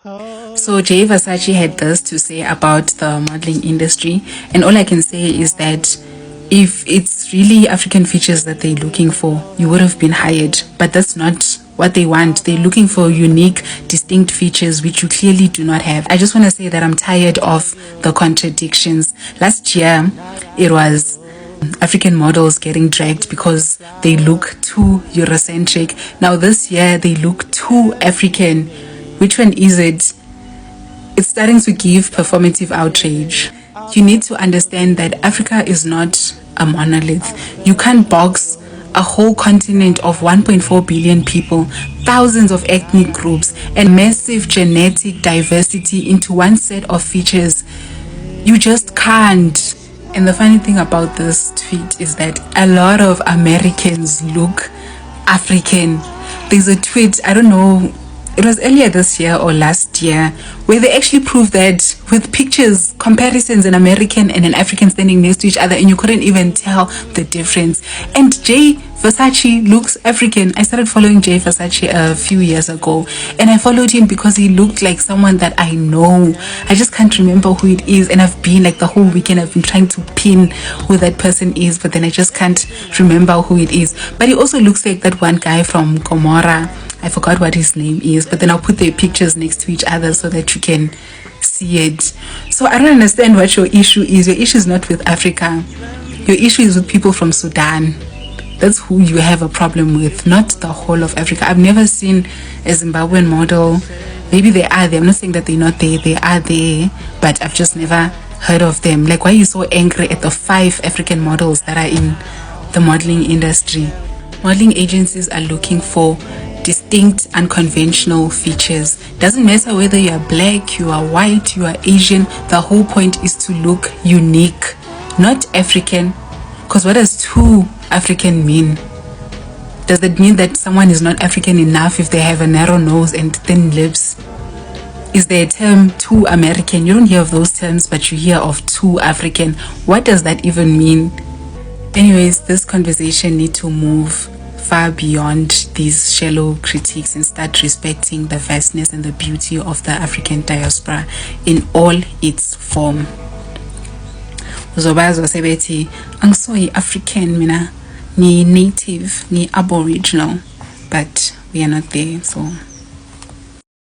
So Jay Versace had this to say about the modeling industry, and all I can say is that if it's really African features that they're looking for, you would have been hired. But that's not what they want. They're looking for unique, distinct features which you clearly do not have. I just want to say that I'm tired of the contradictions. Last year, it was African models getting dragged because they look too Eurocentric. Now this year, they look too African. Which one is it? It's starting to give performative outrage. You need to understand that Africa is not a monolith. You can't box a whole continent of 1.4 billion people, thousands of ethnic groups, and massive genetic diversity into one set of features. You just can't. And the funny thing about this tweet is that a lot of Americans look African. There's a tweet, I don't know, it was earlier this year or last year, where they actually proved that with pictures, comparisons, an American and an African standing next to each other, and you couldn't even tell the difference. And Jay Versace looks African. I started following Jay Versace a few years ago, and I followed him because he looked like someone that I know. I just can't remember who it is, and I've been like the whole weekend I've been trying to pin who that person is, but then I just can't remember who it is. But he also looks like that one guy from Gomorrah. I forgot what his name is, but then I'll put their pictures next to each other so that you can see it. So I don't understand what your issue is. Your issue is not with Africa. Your issue is with people from Sudan. That's who you have a problem with, not the whole of Africa. I've never seen a Zimbabwean model. Maybe they are there. I'm not saying that they're not there. They are there, but I've just never heard of them. Like, why are you so angry at the 5 African models that are in the modeling industry? Modeling agencies are looking for distinct, unconventional features. Doesn't matter whether you are black, you are white, you are Asian. The whole point is to look unique, not African. Because what does too African mean? Does that mean that someone is not African enough if they have a narrow nose and thin lips? Is there a term too American? You don't hear of those terms, but you hear of too African. What does that even mean? Anyways, this conversation need to move far beyond these shallow critiques and start respecting the vastness and the beauty of the African diaspora in all its form. Uzobazwa sebethi angisoyi African mina, ni native, ni aboriginal, but we are not there. So